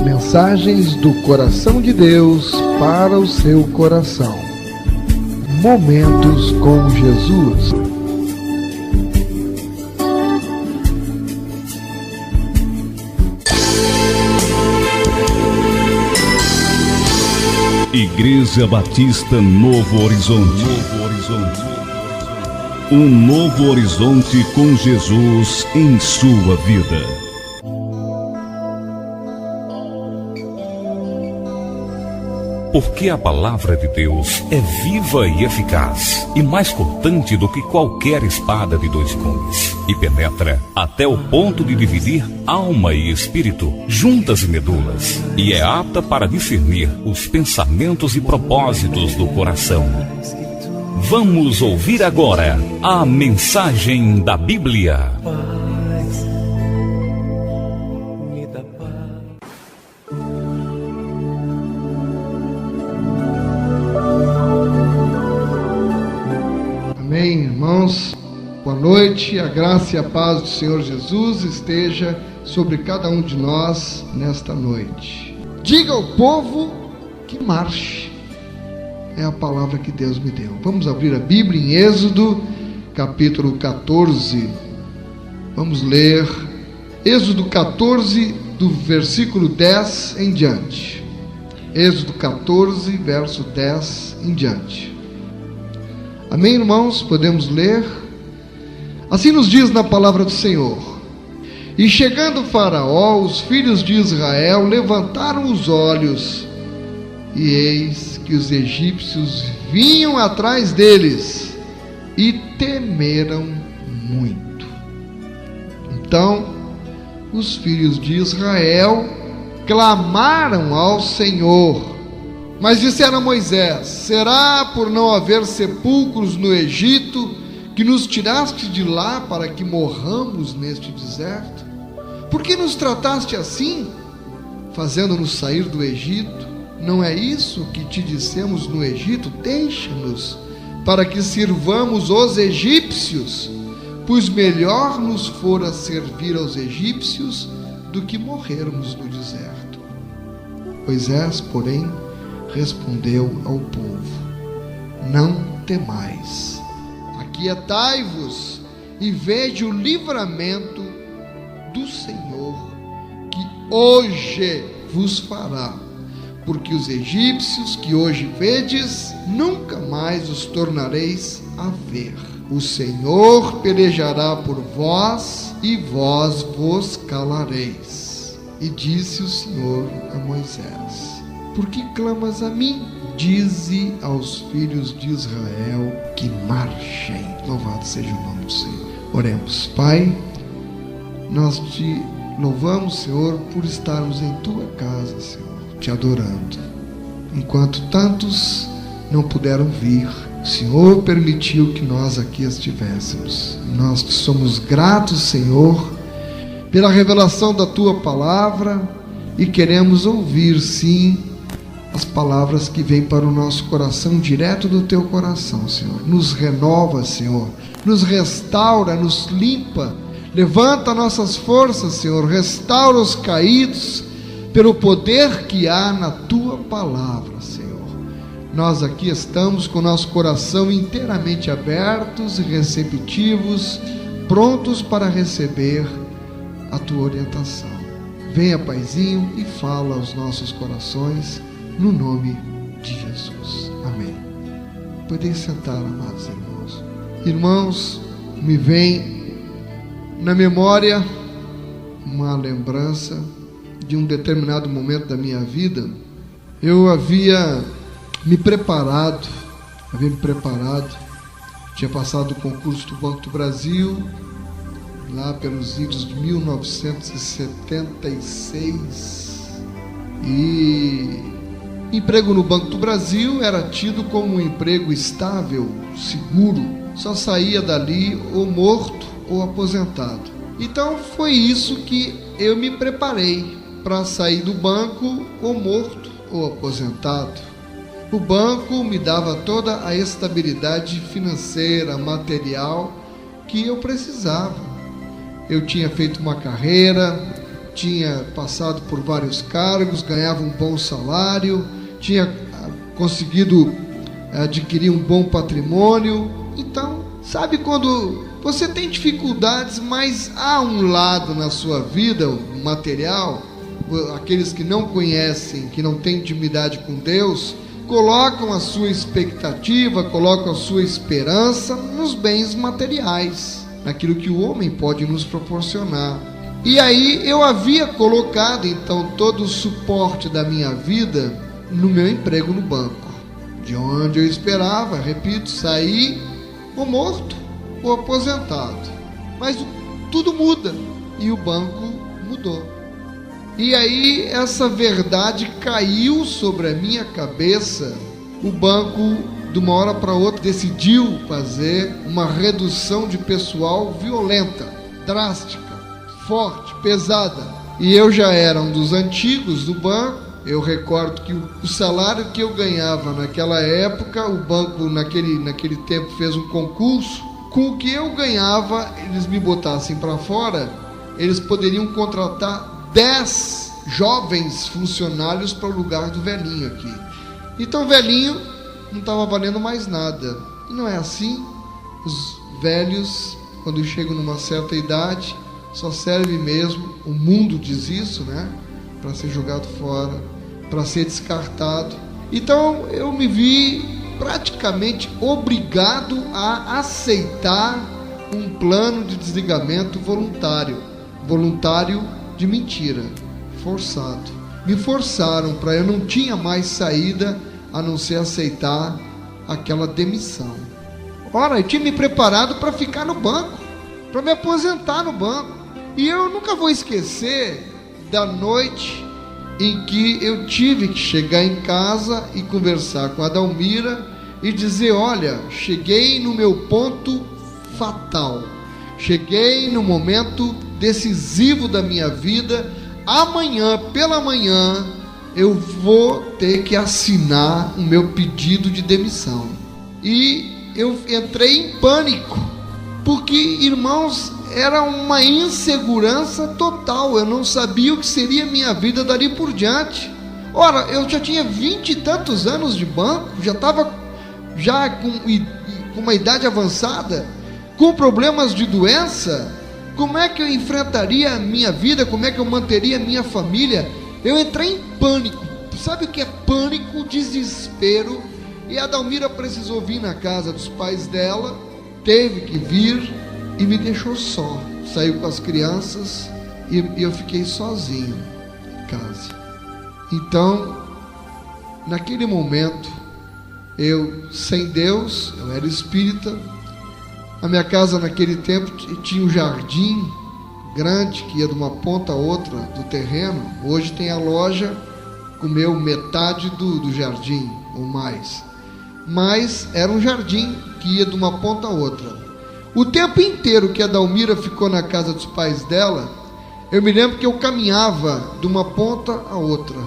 Mensagens do coração de Deus para o seu coração. Momentos com Jesus. Igreja Batista Novo Horizonte. Um novo horizonte com Jesus em sua vida. Porque a palavra de Deus é viva e eficaz, e mais cortante do que qualquer espada de dois gumes, e penetra até o ponto de dividir alma e espírito, juntas e medulas, e é apta para discernir os pensamentos e propósitos do coração. Vamos ouvir agora a mensagem da Bíblia. Amém, irmãos? Boa noite, a graça e a paz do Senhor Jesus esteja sobre cada um de nós nesta noite. Diga ao povo que marche. É a palavra que Deus me deu. Vamos abrir a Bíblia em Êxodo, capítulo 14. Vamos ler Êxodo 14, do versículo 10 em diante. Êxodo 14, verso 10 em diante. Amém, irmãos? Podemos ler? Assim nos diz na palavra do Senhor: E chegando Faraó, os filhos de Israel levantaram os olhos, e eis que os egípcios vinham atrás deles, e temeram muito. Então os filhos de Israel clamaram ao Senhor, mas disseram a Moisés: será por não haver sepulcros no Egito que nos tiraste de lá para que morramos neste deserto? Por que nos trataste assim, fazendo-nos sair do Egito? Não é isso que te dissemos no Egito? Deixa-nos para que sirvamos os egípcios, pois melhor nos fora servir aos egípcios do que morrermos no deserto. Moisés, porém, respondeu ao povo: não temais, aquietai-vos e veja o livramento do Senhor que hoje vos fará, porque os egípcios que hoje vedes, nunca mais os tornareis a ver. O Senhor pelejará por vós e vós vos calareis. E disse o Senhor a Moisés: por que clamas a mim? Dize aos filhos de Israel que marchem. Louvado seja o nome do Senhor. Oremos. Pai, nós te louvamos, Senhor, por estarmos em tua casa, Senhor, te adorando. Enquanto tantos não puderam vir, o Senhor permitiu que nós aqui estivéssemos. Nós te somos gratos, Senhor, pela revelação da tua palavra, e queremos ouvir, sim, as palavras que vêm para o nosso coração, direto do teu coração, Senhor. Nos renova, Senhor, nos restaura, nos limpa, levanta nossas forças, Senhor, restaura os caídos, pelo poder que há na tua palavra, Senhor. Nós aqui estamos com o nosso coração inteiramente abertos e receptivos, prontos para receber a tua orientação. Venha, Paizinho, e fala aos nossos corações, no nome de Jesus. Amém. Podem sentar, amados irmãos. Irmãos, me vem na memória uma lembrança de um determinado momento da minha vida. Eu havia me preparado, tinha passado o concurso do Banco do Brasil, lá pelos idos de 1976, e emprego no Banco do Brasil era tido como um emprego estável, seguro, só saía dali ou morto ou aposentado. Então foi isso que eu me preparei, para sair do banco ou morto ou aposentado. O banco me dava toda a estabilidade financeira, material que eu precisava. Eu tinha feito uma carreira, tinha passado por vários cargos, ganhava um bom salário, tinha conseguido adquirir um bom patrimônio. Então, sabe quando você tem dificuldades, mas há um lado na sua vida, o material, aqueles que não conhecem, que não têm intimidade com Deus, colocam a sua expectativa, colocam a sua esperança nos bens materiais, naquilo que o homem pode nos proporcionar. E aí eu havia colocado então todo o suporte da minha vida no meu emprego no banco, de onde eu esperava, repito, sair ou morto ou aposentado. Mas tudo muda e o banco mudou. E aí essa verdade caiu sobre a minha cabeça. O banco, de uma hora para outra, decidiu fazer uma redução de pessoal violenta, drástica, forte, pesada. E eu já era um dos antigos do banco. Eu recordo que o salário que eu ganhava naquela época, o banco naquele tempo fez um concurso. Com o que eu ganhava, eles me botassem para fora, eles poderiam contratar 10 jovens funcionários para o lugar do velhinho aqui. Então o velhinho não estava valendo mais nada. E não é assim. Os velhos, quando chegam numa certa idade, só serve mesmo, o mundo diz isso, né? Para ser jogado fora, para ser descartado. Então eu me vi praticamente obrigado a aceitar um plano de desligamento voluntário de mentira, forçado. Me forçaram para eu não tinha mais saída a não ser aceitar aquela demissão. Ora, eu tinha me preparado para ficar no banco, para me aposentar no banco. E eu nunca vou esquecer da noite em que eu tive que chegar em casa e conversar com a Dalmira e dizer: olha, cheguei no meu ponto fatal, cheguei no momento decisivo da minha vida. Amanhã, pela manhã, eu vou ter que assinar o meu pedido de demissão. E eu entrei em pânico, porque, irmãos, era uma insegurança total. Eu não sabia o que seria a minha vida dali por diante. Ora, eu já tinha 20 e tantos anos de banco, já estava com uma idade avançada, com problemas de doença. Como é que eu enfrentaria a minha vida? Como é que eu manteria a minha família? Eu entrei em pânico. Sabe o que é pânico? Desespero. E a Dalmira precisou vir na casa dos pais dela, teve que vir e me deixou só. Saiu com as crianças e eu fiquei sozinho em casa. Então, naquele momento, eu, sem Deus, eu era espírita. A minha casa naquele tempo tinha um jardim grande que ia de uma ponta a outra do terreno. Hoje tem a loja, comeu metade do jardim ou mais. Mas era um jardim que ia de uma ponta a outra. O tempo inteiro que a Dalmira ficou na casa dos pais dela, eu me lembro que eu caminhava de uma ponta a outra.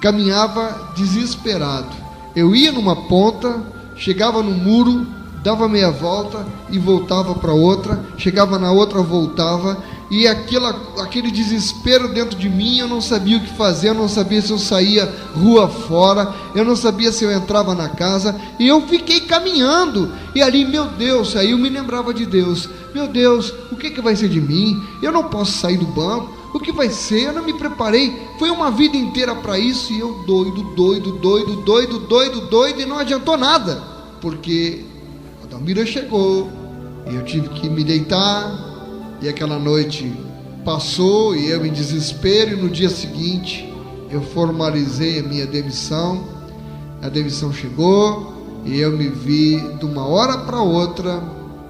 Caminhava desesperado. Eu ia numa ponta, chegava no muro, dava meia volta e voltava para outra, chegava na outra, voltava, e aquele desespero dentro de mim. Eu não sabia o que fazer, eu não sabia se eu saía rua fora, eu não sabia se eu entrava na casa, e eu fiquei caminhando, e ali, meu Deus, aí eu me lembrava de Deus. Meu Deus, o que vai ser de mim? Eu não posso sair do banco, o que vai ser? Eu não me preparei, foi uma vida inteira para isso, e eu doido, e não adiantou nada, porque a Dalmira chegou, e eu tive que me deitar, e aquela noite passou, e eu em desespero, e no dia seguinte eu formalizei a minha demissão. A demissão chegou, e eu me vi de uma hora para outra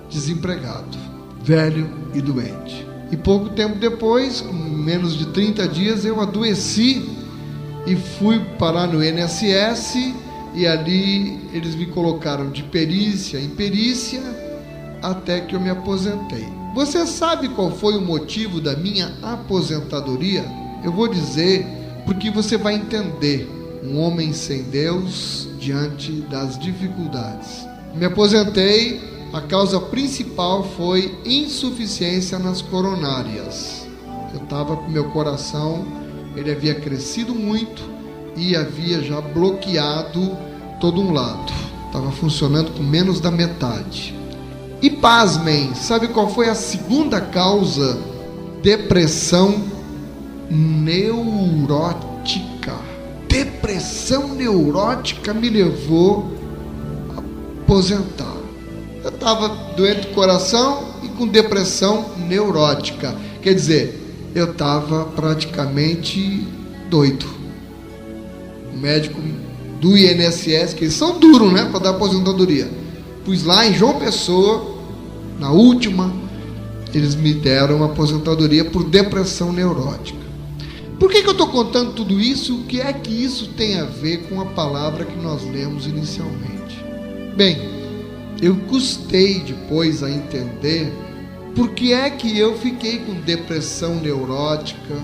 desempregado, velho e doente. E pouco tempo depois, com menos de 30 dias, eu adoeci e fui parar no INSS, e ali eles me colocaram de perícia em perícia até que eu me aposentei. Você sabe qual foi o motivo da minha aposentadoria? Eu vou dizer, porque você vai entender. Um homem sem Deus diante das dificuldades. Me aposentei, a causa principal foi insuficiência nas coronárias. Eu estava com meu coração, ele havia crescido muito e havia já bloqueado todo um lado. Estava funcionando com menos da metade. E pasmem, sabe qual foi a segunda causa? Depressão neurótica. Depressão neurótica me levou a aposentar. Eu estava doente do coração e com depressão neurótica. Quer dizer, eu estava praticamente doido. O médico do INSS, que eles são duros, né, para dar aposentadoria, pus lá em João Pessoa, na última, eles me deram uma aposentadoria por depressão neurótica. Por que eu estou contando tudo isso? O que é que isso tem a ver com a palavra que nós lemos inicialmente? Bem, eu custei depois a entender por que é que eu fiquei com depressão neurótica.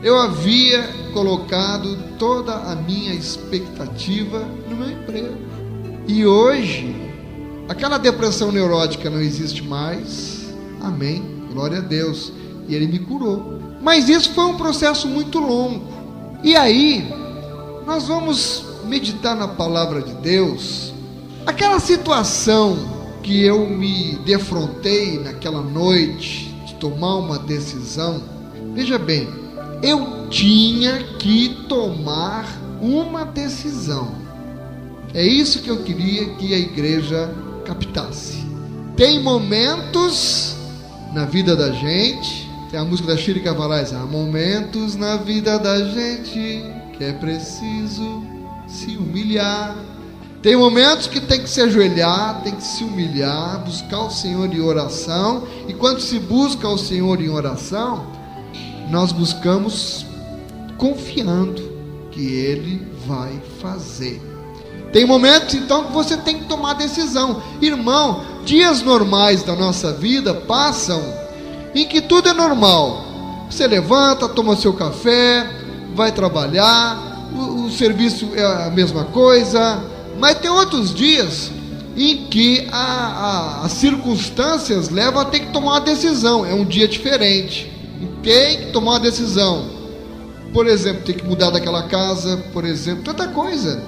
Eu havia colocado toda a minha expectativa no meu emprego. E hoje, aquela depressão neurótica não existe mais. Amém, glória a Deus. E Ele me curou. Mas isso foi um processo muito longo. E aí, nós vamos meditar na palavra de Deus. Aquela situação que eu me defrontei naquela noite, de tomar uma decisão. Veja bem, eu tinha que tomar uma decisão. É isso que eu queria que a igreja captasse. Tem momentos na vida da gente, tem a música da Shirley Cavalais, há momentos na vida da gente que é preciso se humilhar. Tem momentos que tem que se ajoelhar, tem que se humilhar, buscar o Senhor em oração. E quando se busca o Senhor em oração, nós buscamos confiando que Ele vai fazer. Tem momentos então que você tem que tomar decisão. Irmão, dias normais da nossa vida passam em que tudo é normal. Você levanta, toma seu café, vai trabalhar, o serviço é a mesma coisa. Mas tem outros dias em que as circunstâncias levam a ter que tomar uma decisão. É um dia diferente. Tem que tomar uma decisão. Por exemplo, tem que mudar daquela casa, por exemplo, tanta coisa.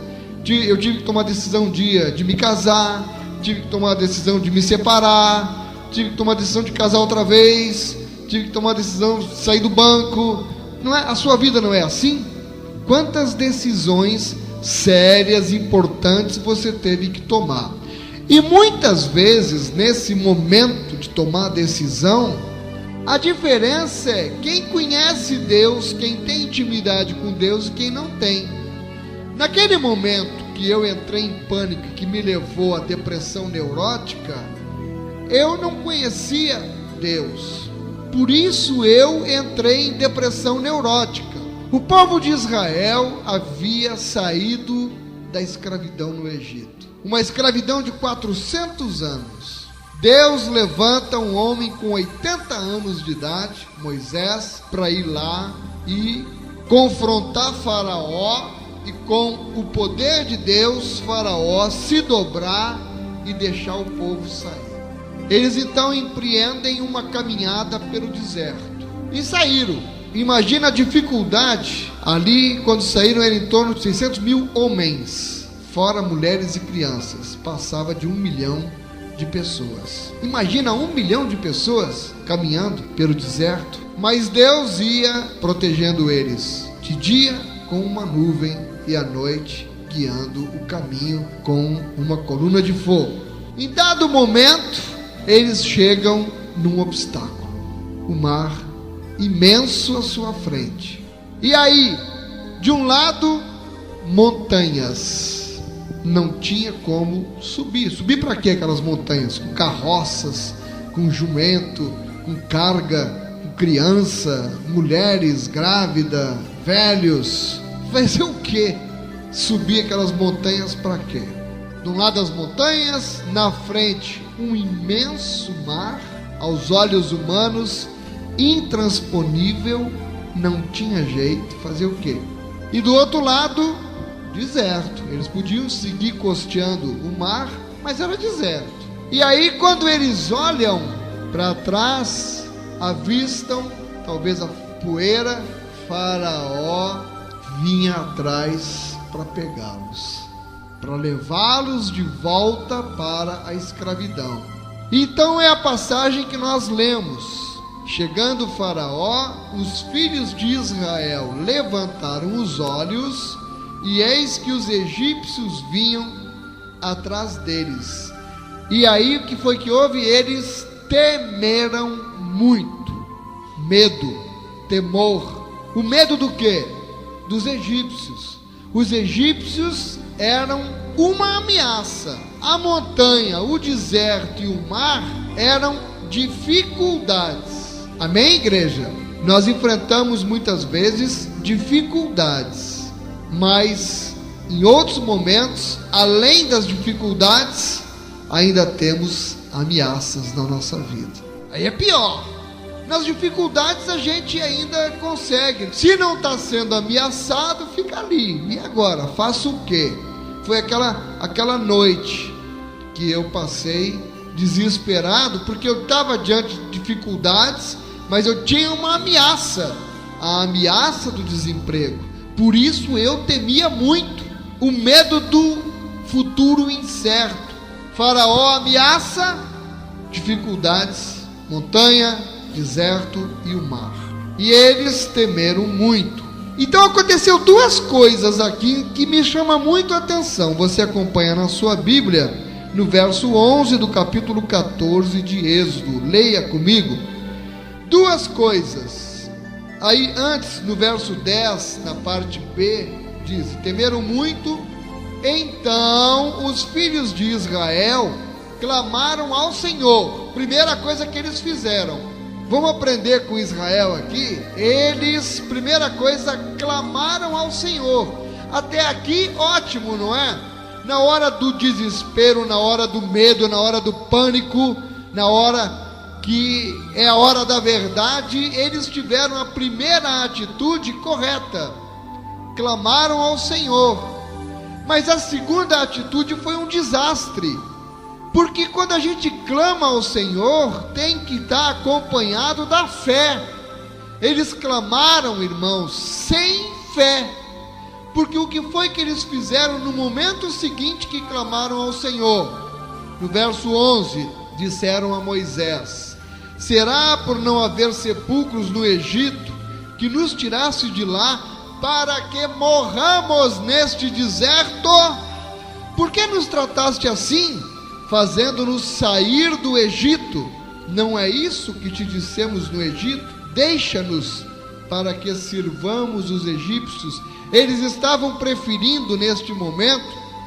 Eu tive que tomar a decisão um dia de me casar, tive que tomar a decisão de me separar, tive que tomar a decisão de casar outra vez, tive que tomar a decisão de sair do banco. Não é? A sua vida não é assim? Quantas decisões sérias, importantes você teve que tomar? E muitas vezes, nesse momento de tomar a decisão, a diferença é quem conhece Deus, quem tem intimidade com Deus e quem não tem. Naquele momento que eu entrei em pânico, que me levou à depressão neurótica, eu não conhecia Deus. Por isso eu entrei em depressão neurótica. O povo de Israel havia saído da escravidão no Egito. Uma escravidão de 400 anos. Deus levanta um homem com 80 anos de idade, Moisés, para ir lá e confrontar Faraó, e com o poder de Deus, Faraó se dobrar e deixar o povo sair. Eles então empreendem uma caminhada pelo deserto e saíram. Imagina a dificuldade. Ali, quando saíram, era em torno de 600 mil homens, fora mulheres e crianças. Passava de 1 milhão de pessoas. Imagina 1 milhão de pessoas caminhando pelo deserto. Mas Deus ia protegendo eles, de dia com uma nuvem e à noite guiando o caminho com uma coluna de fogo. Em dado momento, eles chegam num obstáculo, o mar imenso à sua frente. E aí, de um lado, montanhas. Não tinha como subir. Subir para quê aquelas montanhas? Com carroças, com jumento, com carga, com criança, mulheres grávidas, velhos. Fazer o quê? Subir aquelas montanhas para quê? De um lado as montanhas, na frente um imenso mar, aos olhos humanos, intransponível, não tinha jeito, fazer o quê? E do outro lado, deserto. Eles podiam seguir costeando o mar, mas era deserto. E aí quando eles olham para trás, avistam talvez a poeira, Faraó vinha atrás para pegá-los, para levá-los de volta para a escravidão. Então é a passagem que nós lemos. Chegando o Faraó, os filhos de Israel levantaram os olhos, e eis que os egípcios vinham atrás deles. E aí o que foi que houve? Eles temeram muito. Medo, temor. O medo do quê? Dos egípcios. Os egípcios eram uma ameaça. A montanha, o deserto e o mar eram dificuldades. Amém, igreja? Nós enfrentamos muitas vezes dificuldades, mas em outros momentos, além das dificuldades, ainda temos ameaças na nossa vida. Aí é pior. Nas dificuldades a gente ainda consegue. Se não está sendo ameaçado, fica ali. E agora? Faço o quê? Foi aquela noite que eu passei desesperado, porque eu estava diante de dificuldades, mas eu tinha uma ameaça, a ameaça do desemprego. Por isso eu temia muito, o medo do futuro incerto. Faraó ameaça, dificuldades, montanha, deserto e o mar. E eles temeram muito. Então aconteceu duas coisas aqui que me chamam muito a atenção. Você acompanha na sua Bíblia, no verso 11 do capítulo 14 de Êxodo. Leia comigo. Duas coisas. Aí antes, no verso 10, na parte B, diz: temeram muito, então os filhos de Israel clamaram ao Senhor. Primeira coisa que eles fizeram. Vamos aprender com Israel aqui. Eles, primeira coisa, clamaram ao Senhor. Até aqui, ótimo, não é? Na hora do desespero, na hora do medo, na hora do pânico, na hora que é a hora da verdade, eles tiveram a primeira atitude correta. Clamaram ao Senhor. Mas a segunda atitude foi um desastre. Porque quando a gente clama ao Senhor, tem que estar acompanhado da fé. Eles clamaram, irmãos, sem fé. Porque o que foi que eles fizeram no momento seguinte que clamaram ao Senhor? No verso 11, disseram a Moisés: será por não haver sepulcros no Egito que nos tirasse de lá para que morramos neste deserto? Por que nos trataste assim, fazendo-nos sair do Egito? Não é isso que te dissemos no Egito? Deixa-nos para que sirvamos os egípcios. Eles estavam preferindo neste momento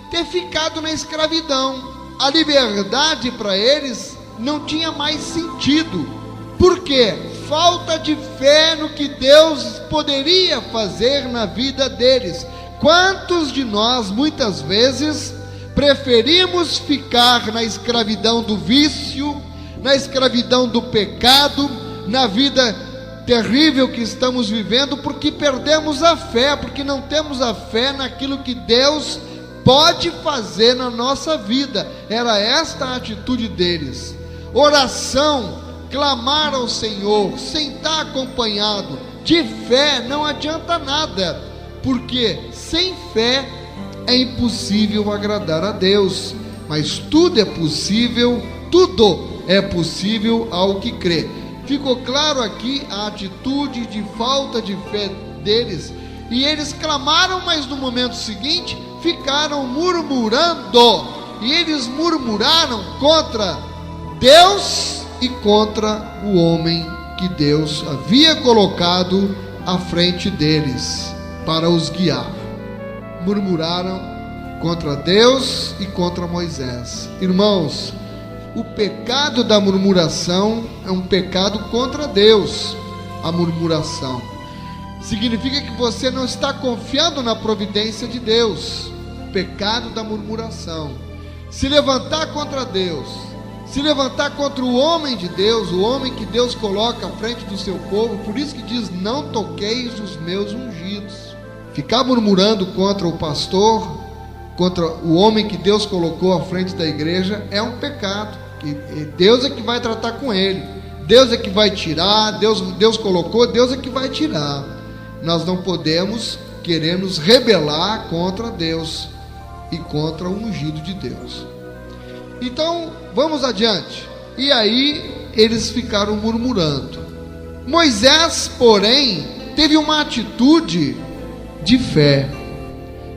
ter ficado na escravidão. A liberdade para eles não tinha mais sentido. Por quê? Falta de fé no que Deus poderia fazer na vida deles. Quantos de nós muitas vezes preferimos ficar na escravidão do vício, na escravidão do pecado, na vida terrível que estamos vivendo, porque perdemos a fé, porque não temos a fé naquilo que Deus pode fazer na nossa vida. Era esta a atitude deles. Oração, clamar ao Senhor, sem estar acompanhado de fé, não adianta nada, porque sem fé é impossível agradar a Deus. Mas tudo é possível ao que crê. Ficou claro aqui a atitude de falta de fé deles. E eles clamaram, mas no momento seguinte ficaram murmurando. E eles murmuraram contra Deus e contra o homem que Deus havia colocado à frente deles para os guiar. Murmuraram contra Deus e contra Moisés. Irmãos, o pecado da murmuração é um pecado contra Deus. A murmuração significa que você não está confiando na providência de Deus. O pecado da murmuração. Se levantar contra Deus, se levantar contra o homem de Deus, o homem que Deus coloca à frente do seu povo. Por isso que diz: não toqueis os meus ungidos. Ficar murmurando contra o pastor, contra o homem que Deus colocou à frente da igreja, é um pecado. E Deus é que vai tratar com ele. Deus é que vai tirar, Deus colocou, Deus é que vai tirar. Nós não podemos querer nos rebelar contra Deus e contra o ungido de Deus. Então, vamos adiante. E aí, eles ficaram murmurando. Moisés, porém, teve uma atitude de fé.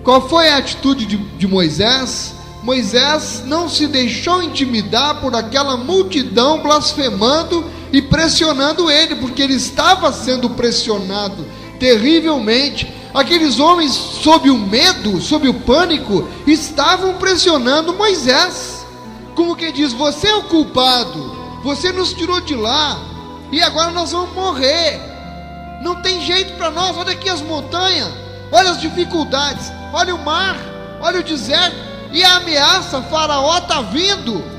Qual foi a atitude de Moisés? Moisés não se deixou intimidar por aquela multidão blasfemando e pressionando ele, porque ele estava sendo pressionado terrivelmente. Aqueles homens, sob o medo, sob o pânico, estavam pressionando Moisés, como que diz: você é o culpado, você nos tirou de lá e agora nós vamos morrer, não tem jeito para nós. Olha aqui as montanhas, olha as dificuldades, olha o mar, olha o deserto, e a ameaça, Faraó está vindo.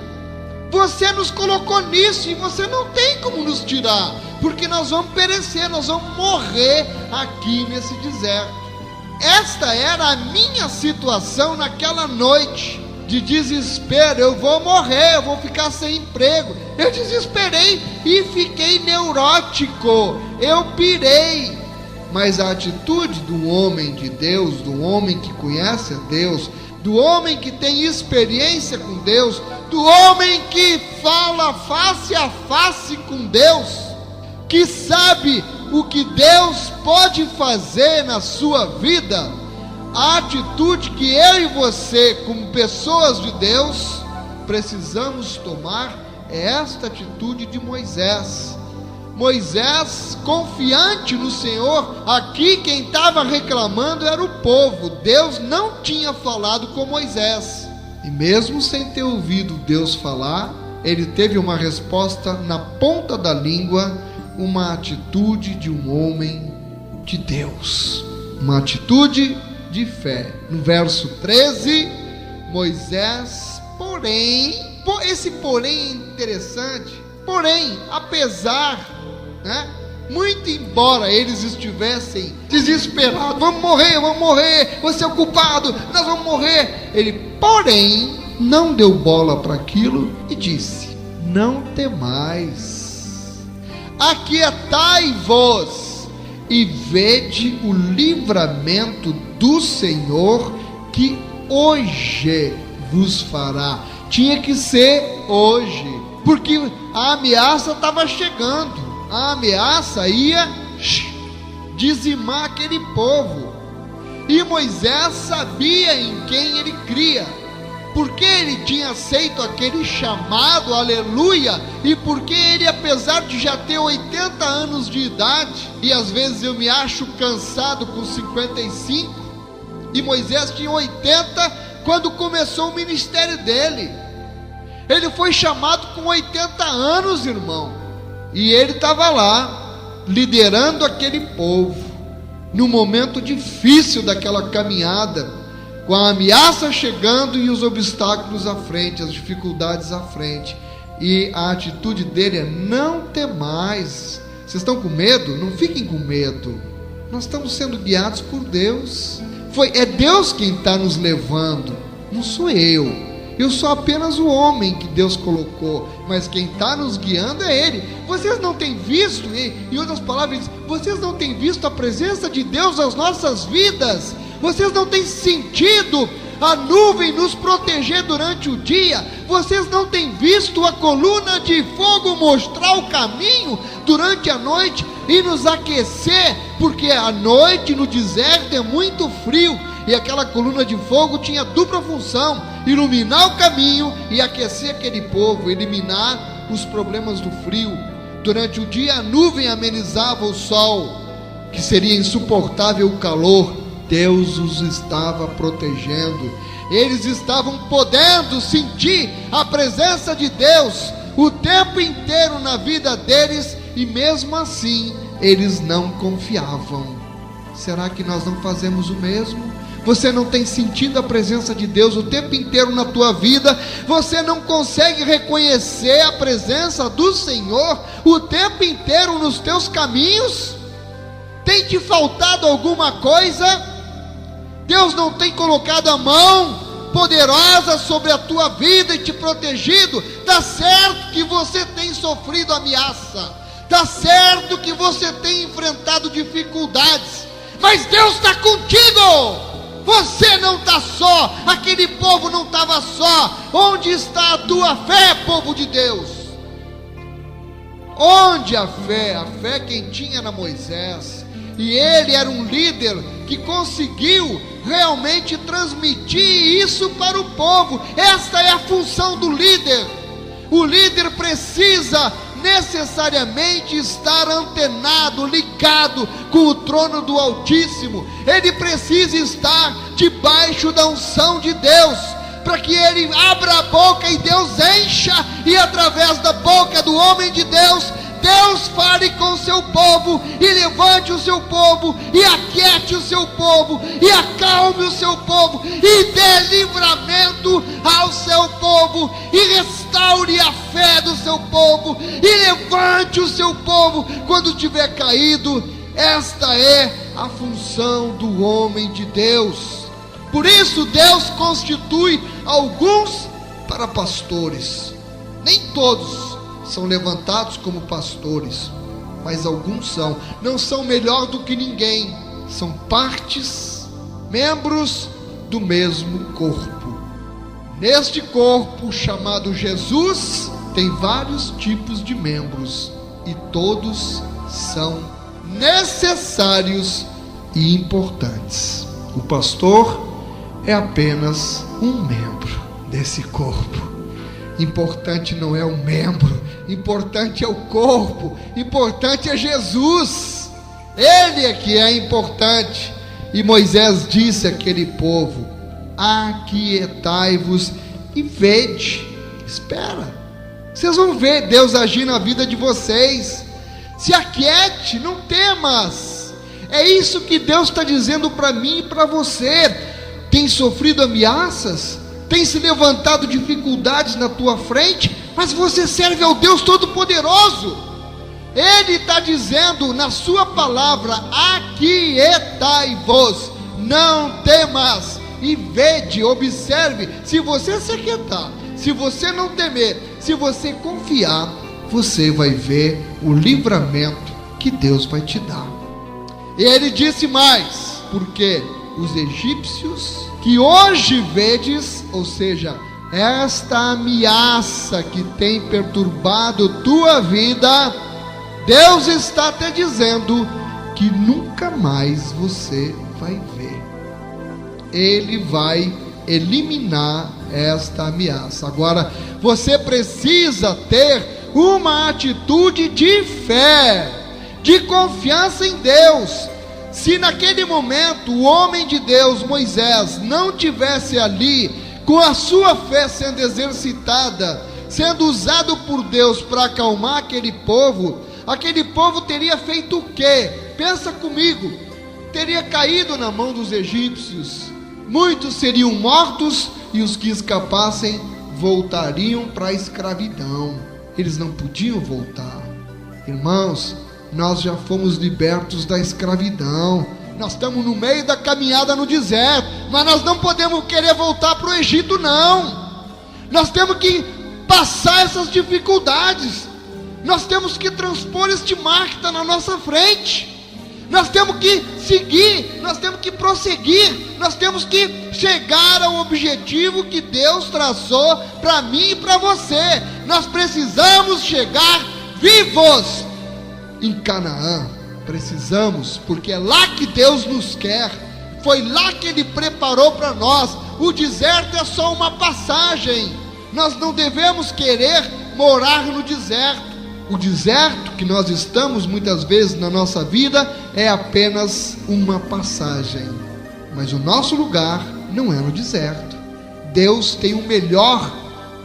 Você nos colocou nisso e você não tem como nos tirar, porque nós vamos perecer, nós vamos morrer aqui nesse deserto. Esta era a minha situação naquela noite de desespero. Eu vou morrer, eu vou ficar sem emprego. Eu desesperei e fiquei neurótico, eu pirei. Mas a atitude do homem de Deus, do homem que conhece a Deus, do homem que tem experiência com Deus, do homem que fala face a face com Deus, que sabe o que Deus pode fazer na sua vida, a atitude que eu e você, como pessoas de Deus, precisamos tomar é esta atitude de Moisés. Moisés, confiante no Senhor. Aqui quem estava reclamando era o povo. Deus não tinha falado com Moisés, e mesmo sem ter ouvido Deus falar, ele teve uma resposta na ponta da língua, uma atitude de um homem de Deus, uma atitude de fé. No verso 13, Moisés, porém, esse porém é interessante, porém, apesar, muito embora eles estivessem desesperados, vamos morrer, você é o culpado, nós vamos morrer, ele, porém, não deu bola para aquilo e disse: não temais, aquietai-vos e vede o livramento do Senhor que hoje vos fará. Tinha que ser hoje, porque a ameaça estava chegando. A ameaça ia dizimar aquele povo, e Moisés sabia em quem ele cria, porque ele tinha aceito aquele chamado, aleluia, e porque ele, apesar de já ter 80 anos de idade, e às vezes eu me acho cansado com 55, e Moisés tinha 80 quando começou o ministério dele. Ele foi chamado com 80 anos, irmão. E ele estava lá, liderando aquele povo, no momento difícil daquela caminhada, com a ameaça chegando e os obstáculos à frente, as dificuldades à frente. E a atitude dele é: não temais. Vocês estão com medo? Não fiquem com medo. Nós estamos sendo guiados por Deus. É Deus quem está nos levando, não sou eu. Eu sou apenas o homem que Deus colocou, mas quem está nos guiando é Ele. Vocês não têm visto, em outras palavras, vocês não têm visto a presença de Deus nas nossas vidas? Vocês não têm sentido a nuvem nos proteger durante o dia? Vocês não têm visto a coluna de fogo mostrar o caminho durante a noite e nos aquecer? Porque à noite no deserto é muito frio, e aquela coluna de fogo tinha dupla função: iluminar o caminho e aquecer aquele povo, eliminar os problemas do frio. Durante o dia a nuvem amenizava o sol, que seria insuportável o calor. Deus os estava protegendo. Eles estavam podendo sentir a presença de Deus o tempo inteiro na vida deles, e mesmo assim eles não confiavam. Será que nós não fazemos o mesmo? Você não tem sentido a presença de Deus o tempo inteiro na tua vida? Você não consegue reconhecer a presença do Senhor o tempo inteiro nos teus caminhos? Tem te faltado alguma coisa? Deus não tem colocado a mão poderosa sobre a tua vida e te protegido. Está certo que você tem sofrido ameaça, está certo que você tem enfrentado dificuldades, mas Deus está contigo. Você não está só, aquele povo não estava só. Onde está a tua fé, povo de Deus? Onde a fé? A fé quem tinha na Moisés. E ele era um líder que conseguiu realmente transmitir isso para o povo. Esta é a função do líder. O líder precisa necessariamente estar antenado, ligado com o trono do Altíssimo. Ele precisa estar debaixo da unção de Deus, para que ele abra a boca e Deus encha, e através da boca do homem de Deus, Deus fale com o seu povo, e levante o seu povo, e aquiete o seu povo, e acalme o seu povo, e dê livramento ao seu povo, e restaure a fé do seu povo, e levante o seu povo quando tiver caído. Esta é a função do homem de Deus. Por isso Deus constitui alguns para pastores. Nem todos são levantados como pastores, mas alguns são. Não são melhor do que ninguém, são partes, membros do mesmo corpo. Neste corpo chamado Jesus, tem vários tipos de membros, e todos são necessários e importantes. O pastor é apenas um membro desse corpo. Importante não é o membro, importante é o corpo, importante é Jesus. Ele é que é importante. E Moisés disse àquele povo: aquietai-vos e vede. Espera, vocês vão ver Deus agir na vida de vocês. Se aquiete, não temas. É isso que Deus está dizendo para mim e para você. Tem sofrido ameaças? Tem se levantado dificuldades na tua frente? Mas você serve ao Deus Todo-Poderoso. Ele está dizendo na sua palavra: aquietai-vos, não temas, e vede, observe. Se você se aquietar, se você não temer, se você confiar, você vai ver o livramento que Deus vai te dar. E ele disse mais: porque os egípcios que hoje vedes, ou seja, esta ameaça que tem perturbado tua vida, Deus está te dizendo que nunca mais você vai ver. Ele vai eliminar esta ameaça. Agora, você precisa ter uma atitude de fé, de confiança em Deus. Se naquele momento o homem de Deus, Moisés, não tivesse ali, com a sua fé sendo exercitada, sendo usado por Deus para acalmar aquele povo teria feito o quê? Pensa comigo, teria caído na mão dos egípcios, muitos seriam mortos, e os que escapassem voltariam para a escravidão. Eles não podiam voltar. Irmãos, nós já fomos libertos da escravidão. Nós estamos no meio da caminhada no deserto, mas nós não podemos querer voltar para o Egito, não. Nós temos que passar essas dificuldades. Nós temos que transpor este mar que está na nossa frente. Nós temos que seguir, nós temos que prosseguir, nós temos que chegar ao objetivo que Deus traçou para mim e para você. Nós precisamos chegar vivos em Canaã. Precisamos, porque é lá que Deus nos quer, foi lá que Ele preparou para nós. O deserto é só uma passagem. Nós não devemos querer morar no deserto. O deserto que nós estamos muitas vezes na nossa vida é apenas uma passagem, mas o nosso lugar não é no deserto. Deus tem o melhor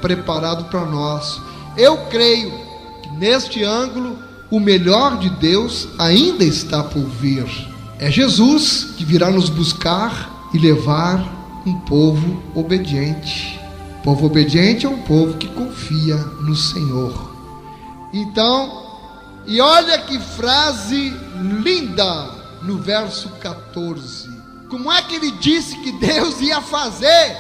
preparado para nós. Eu creio que neste ângulo o melhor de Deus ainda está por vir. É Jesus que virá nos buscar e levar um povo obediente. O povo obediente é um povo que confia no Senhor. Então, e olha que frase linda no verso 14. Como é que ele disse que Deus ia fazer?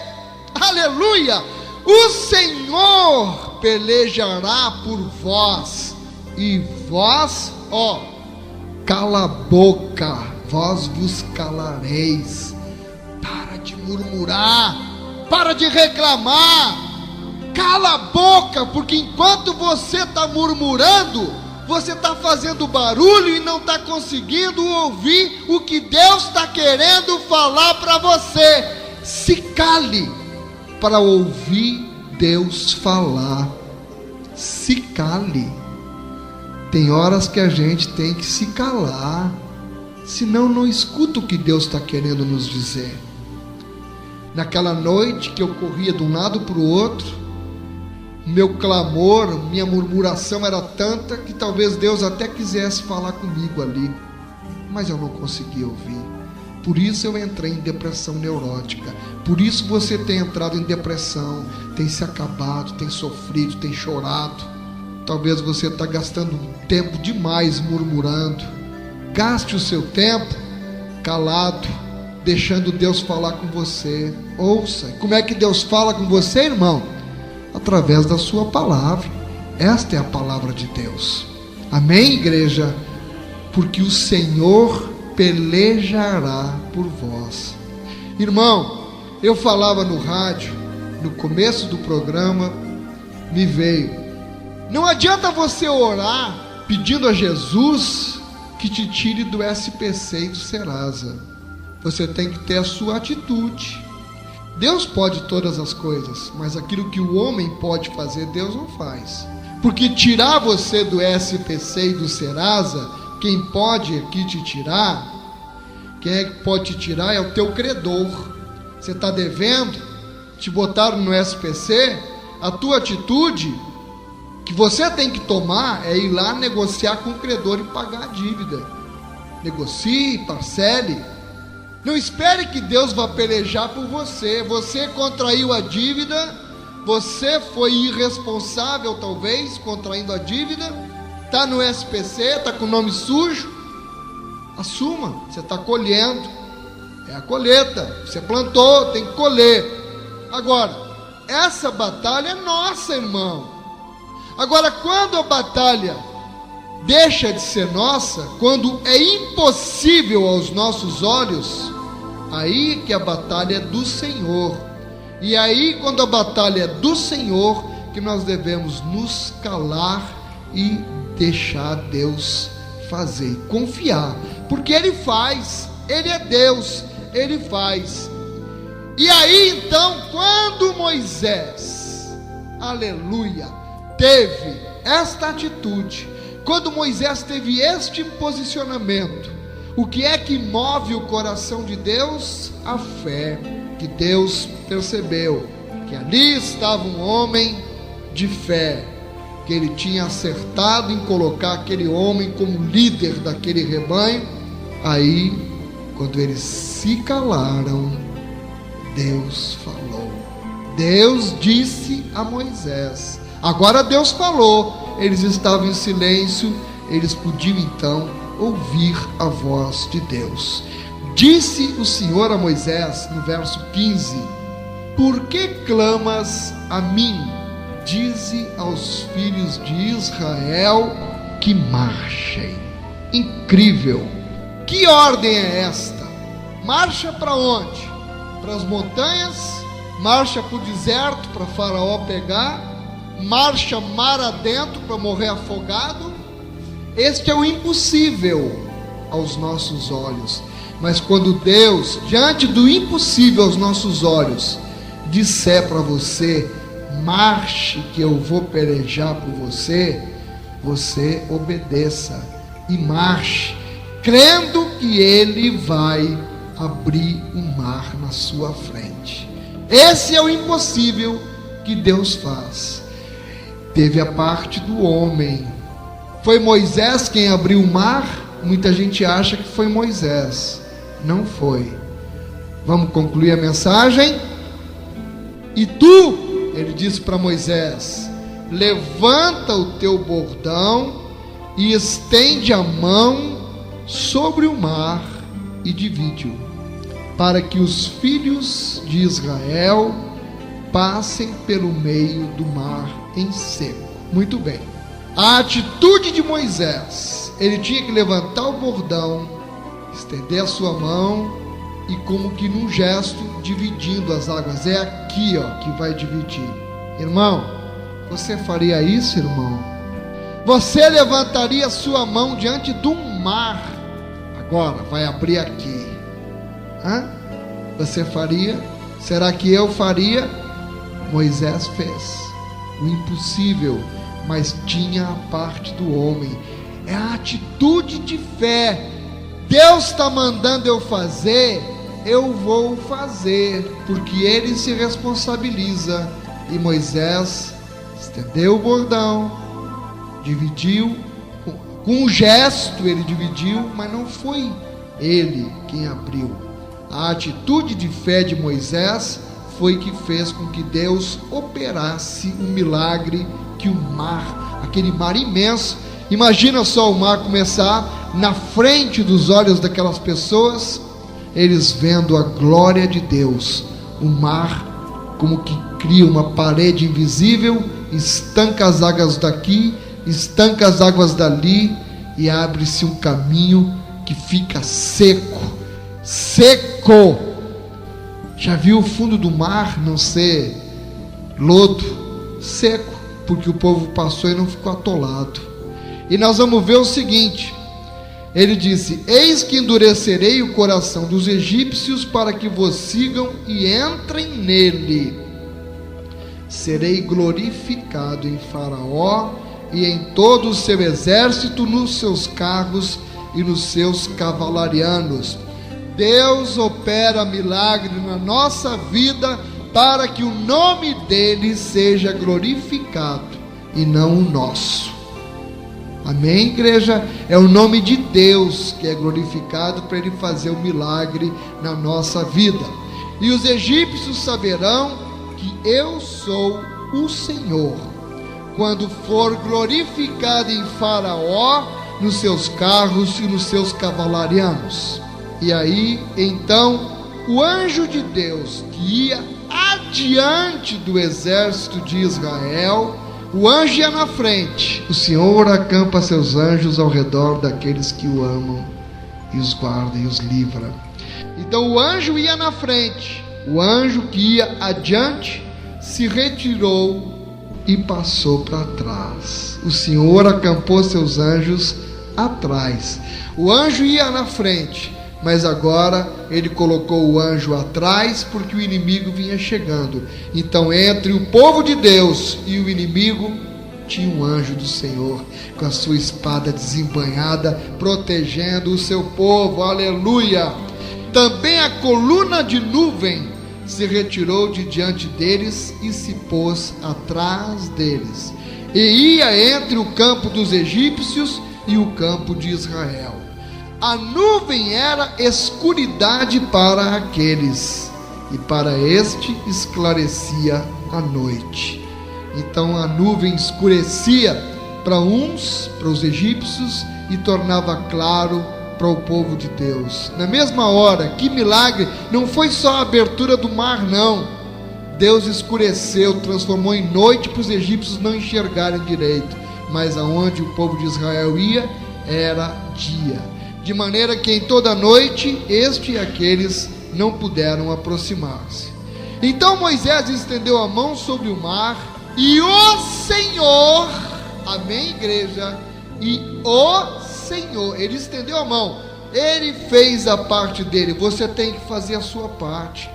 Aleluia! O Senhor pelejará por vós, e vós, cala a boca, vós vos calareis. Para de murmurar, para de reclamar, cala a boca, porque enquanto você está murmurando, você está fazendo barulho e não está conseguindo ouvir o que Deus está querendo falar para você. Se cale para ouvir Deus falar. Se cale. Tem horas que a gente tem que se calar, senão não escuta o que Deus está querendo nos dizer. Naquela noite que eu corria de um lado para o outro, meu clamor, minha murmuração era tanta que talvez Deus até quisesse falar comigo ali, mas eu não conseguia ouvir. Por isso eu entrei em depressão neurótica. Por isso você tem entrado em depressão, tem se acabado, tem sofrido, tem chorado. Talvez você está gastando tempo demais murmurando. Gaste o seu tempo calado, deixando Deus falar com você. Ouça. Como é que Deus fala com você, irmão? Através da sua palavra. Esta é a palavra de Deus. Amém, igreja? Porque o Senhor pelejará por vós. Irmão, eu falava no rádio, no começo do programa, me veio: não adianta você orar pedindo a Jesus que te tire do SPC e do Serasa. Você tem que ter a sua atitude. Deus pode todas as coisas, mas aquilo que o homem pode fazer, Deus não faz. Porque tirar você do SPC e do Serasa, quem pode aqui te tirar, quem é que pode te tirar é o teu credor. Você está devendo, te botaram no SPC, a tua atitude que você tem que tomar é ir lá negociar com o credor e pagar a dívida. Negocie, parcele. Não espere que Deus vá pelejar por você. Você contraiu a dívida, você foi irresponsável talvez, contraindo a dívida, está no SPC, está com o nome sujo. Assuma, você está colhendo, é a colheita, você plantou, tem que colher. Agora, essa batalha é nossa, irmão. Agora, quando a batalha deixa de ser nossa, quando é impossível aos nossos olhos, aí que a batalha é do Senhor. E aí, quando a batalha é do Senhor, que nós devemos nos calar e deixar Deus fazer, confiar, porque Ele faz, Ele é Deus, Ele faz. E aí então, quando Moisés, aleluia, teve esta atitude, quando Moisés teve este posicionamento, o que é que move o coração de Deus? A fé, que Deus percebeu que ali estava um homem de fé, que ele tinha acertado em colocar aquele homem como líder daquele rebanho. Aí, quando eles se calaram, Deus falou. Deus disse a Moisés. Agora Deus falou. Eles estavam em silêncio. Eles podiam então ouvir a voz de Deus. Disse o Senhor a Moisés, no verso 15: por que clamas a mim? Dize aos filhos de Israel que marchem. Incrível! Que ordem é esta? Marcha para onde? Para as montanhas? Marcha para o deserto para Faraó pegar? Marcha mar adentro para morrer afogado? Este é o impossível aos nossos olhos. Mas quando Deus, diante do impossível aos nossos olhos, disser para você: marche que eu vou pelejar por você, você obedeça e marche, crendo que Ele vai abrir o mar na sua frente. Esse é o impossível que Deus faz. Teve a parte do homem. Foi Moisés quem abriu o mar? Muita gente acha que foi Moisés. Não foi. Vamos concluir a mensagem? E tu, ele disse para Moisés: levanta o teu bordão e estende a mão sobre o mar e divide-o, para que os filhos de Israel passem pelo meio do mar em seco. Muito bem. A atitude de Moisés, ele tinha que levantar o bordão, estender a sua mão e como que num gesto dividindo as águas. É aqui, que vai dividir. Irmão, você faria isso, irmão? Você levantaria a sua mão diante do mar? Agora vai abrir aqui. Você faria? Será que eu faria? Moisés fez o impossível, mas tinha a parte do homem. É a atitude de fé. Deus está mandando eu fazer, eu vou fazer, porque Ele se responsabiliza. E Moisés estendeu o bordão, dividiu, com um gesto ele dividiu, mas não foi ele quem abriu. A atitude de fé de Moisés foi que fez com que Deus operasse um milagre, que o mar, aquele mar imenso, imagina só o mar começar na frente dos olhos daquelas pessoas, eles vendo a glória de Deus, o mar como que cria uma parede invisível, estanca as águas daqui, estanca as águas dali, e abre-se um caminho que fica seco. Já viu o fundo do mar não ser lodo? Seco, porque o povo passou e não ficou atolado. E nós vamos ver o seguinte, ele disse: eis que endurecerei o coração dos egípcios para que vos sigam e entrem nele. Serei glorificado em Faraó e em todo o seu exército, nos seus carros e nos seus cavalarianos. Deus opera milagre na nossa vida para que o nome dele seja glorificado e não o nosso. Amém, igreja? É o nome de Deus que é glorificado para ele fazer o milagre na nossa vida. E os egípcios saberão que eu sou o Senhor, quando for glorificado em Faraó, nos seus carros e nos seus cavalarianos. E aí, então, o anjo de Deus que ia adiante do exército de Israel, o anjo ia na frente. O Senhor acampa seus anjos ao redor daqueles que o amam e os guarda e os livra. Então o anjo ia na frente, o anjo que ia adiante se retirou e passou para trás. O Senhor acampou seus anjos atrás. O anjo ia na frente, mas agora ele colocou o anjo atrás, porque o inimigo vinha chegando. Então, entre o povo de Deus e o inimigo, tinha um anjo do Senhor, com a sua espada desembainhada, protegendo o seu povo. Aleluia! Também a coluna de nuvem se retirou de diante deles e se pôs atrás deles, e ia entre o campo dos egípcios e o campo de Israel. A nuvem era escuridade para aqueles, e para este esclarecia a noite. Então a nuvem escurecia para uns, para os egípcios, e tornava claro para o povo de Deus. Na mesma hora, que milagre! Não foi só a abertura do mar, não. Deus escureceu, transformou em noite para os egípcios não enxergarem direito, mas aonde o povo de Israel ia, era dia. De maneira que em toda noite, este e aqueles não puderam aproximar-se. Então Moisés estendeu a mão sobre o mar, e o Senhor, amém, igreja? E o Senhor, ele estendeu a mão, ele fez a parte dele. Você tem que fazer a sua parte.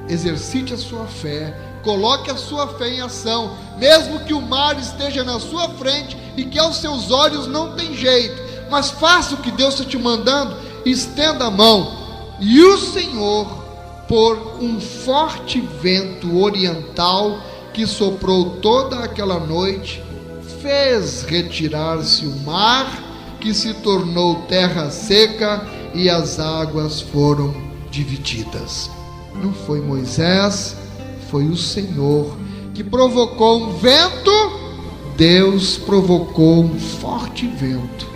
Exercite a sua fé, coloque a sua fé em ação, mesmo que o mar esteja na sua frente e que aos seus olhos não tem jeito, mas faça o que Deus está te mandando, estenda a mão. E o Senhor, por um forte vento oriental que soprou toda aquela noite, fez retirar-se o mar, que se tornou terra seca, e as águas foram divididas. Não foi Moisés, foi o Senhor que provocou um vento. Deus provocou um forte vento.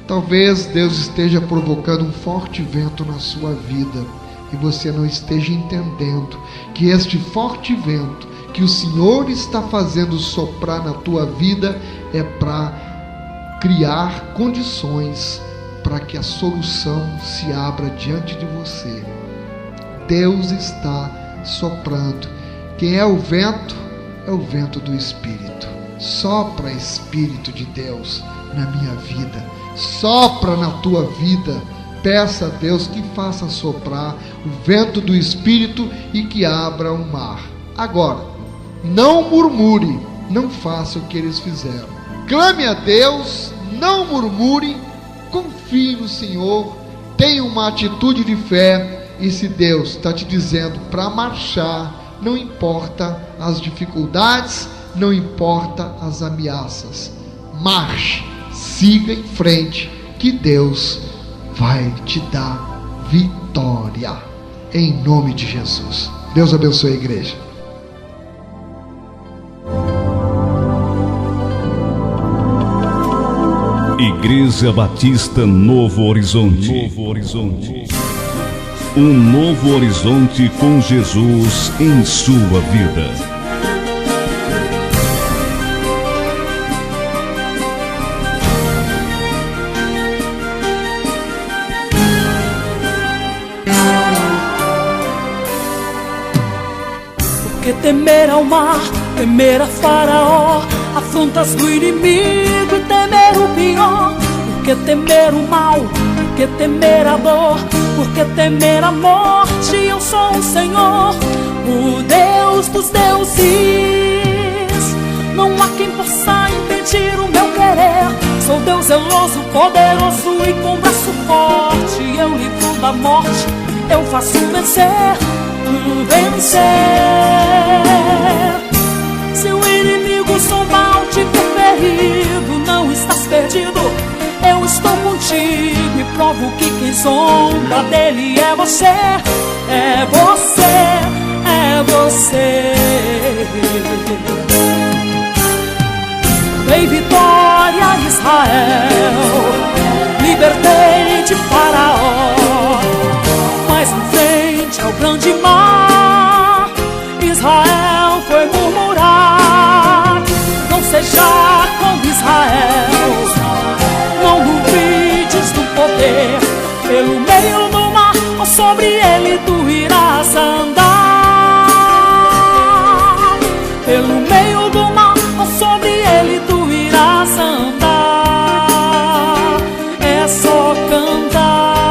Talvez Deus esteja provocando um forte vento na sua vida. e você não esteja entendendo que este forte vento que o Senhor está fazendo soprar na tua vida é para criar condições para que a solução se abra diante de você. Deus está soprando. Quem é o vento? É o vento do Espírito. Sopra, Espírito de Deus, na minha vida. Sopra na tua vida. Peça a Deus que faça soprar o vento do Espírito e que abra o mar. Agora, não murmure, não faça o que eles fizeram. Clame a Deus, não murmure, confie no Senhor, tenha uma atitude de fé. E se Deus está te dizendo para marchar, não importa as dificuldades, não importa as ameaças, marche, siga em frente, que Deus vai te dar vitória, em nome de Jesus. Deus abençoe a igreja. Igreja Batista Novo Horizonte. Novo Horizonte. Um novo horizonte com Jesus em sua vida. Porque temer ao mar, temer a Faraó, afrontas do inimigo e temer o pior. Porque temer o mal, porque temer a dor, porque temer a morte. Eu sou o Senhor, o Deus dos deuses. Não há quem possa impedir o meu querer. Sou Deus zeloso, poderoso e com braço forte. Eu livro da morte, eu faço vencer, vencer. Se o inimigo zombar ou tiver ferido, não estás perdido, eu estou contigo e provo que quem zomba dele é você, é você, é você. Dei vitória a Israel, libertei de Faraó, mas em frente ao grande mar, Israel foi murmurar. Não seja como Israel, não duvides do poder. Pelo meio do mar, ou sobre ele tu irás andar. Pelo meio do mar, ou sobre ele tu irás andar. É só cantar,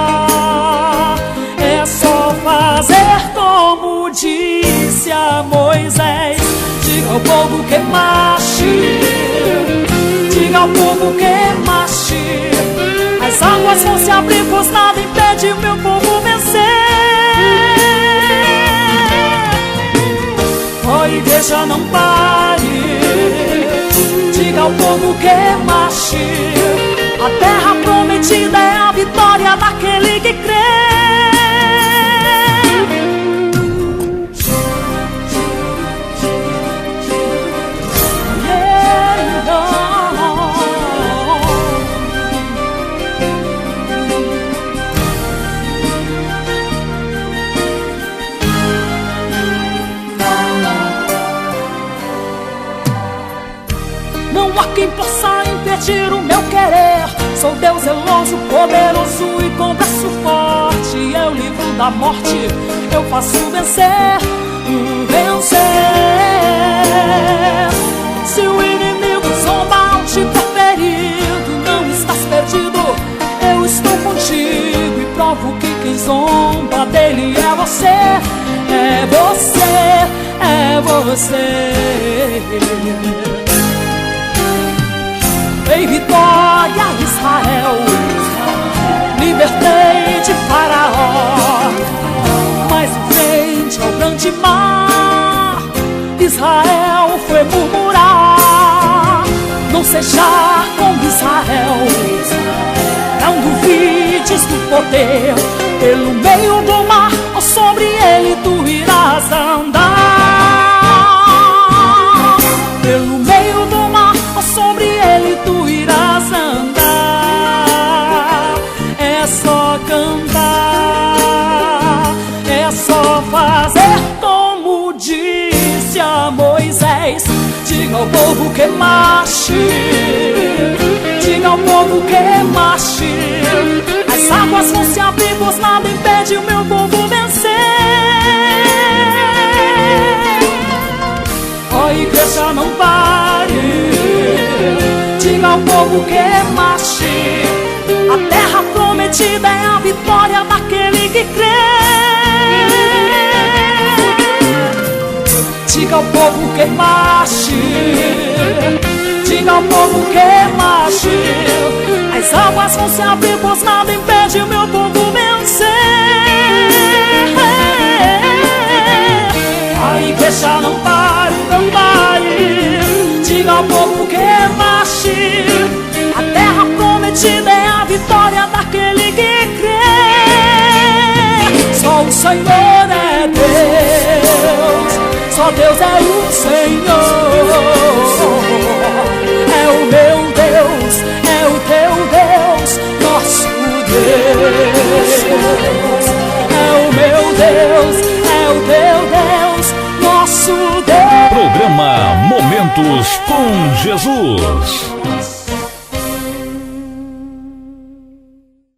é só fazer como disse a Moisés. Diga ao povo que marche, diga ao povo que marche. As águas vão se abrir, pois nada impede o meu povo vencer. Ó igreja, não pare, diga ao povo que marche. A terra prometida é a vitória daquele que crê. Quem possa impedir o meu querer. Sou Deus zeloso, poderoso e com braço forte. Eu livro da morte, eu faço vencer, vencer. Se o inimigo zombar ou tiver ferido, não estás perdido, eu estou contigo e provo que quem zomba dele é você, é você, é você. Dei vitória a Israel, libertei de Faraó, mas em frente ao grande mar, Israel foi murmurar. Não seja como Israel, não duvides do poder. Pelo meio do mar, ou sobre ele tu irás andar. Pelo meio do mar, ou sobre ele tu irás andar. É só cantar, Diga ao povo que marche, diga ao povo que marche. As águas vão se abrir, pois nada impede o meu povo vencer. Ó igreja, não pare, diga ao povo que marche. A terra prometida é a vitória daquele que crê. Diga ao povo que marche, diga ao povo que marche. As águas vão se abrir, pois nada impede o meu povo vencer. A igreja, não pare, não pare, diga ao povo que marche. A terra prometida é a vitória daquele que crê. Só o Senhor é Deus, só Deus é o Senhor. É o meu Deus, é o teu Deus, nosso Deus. É o meu Deus, é o teu Deus, nosso Deus. Programa Momentos com Jesus.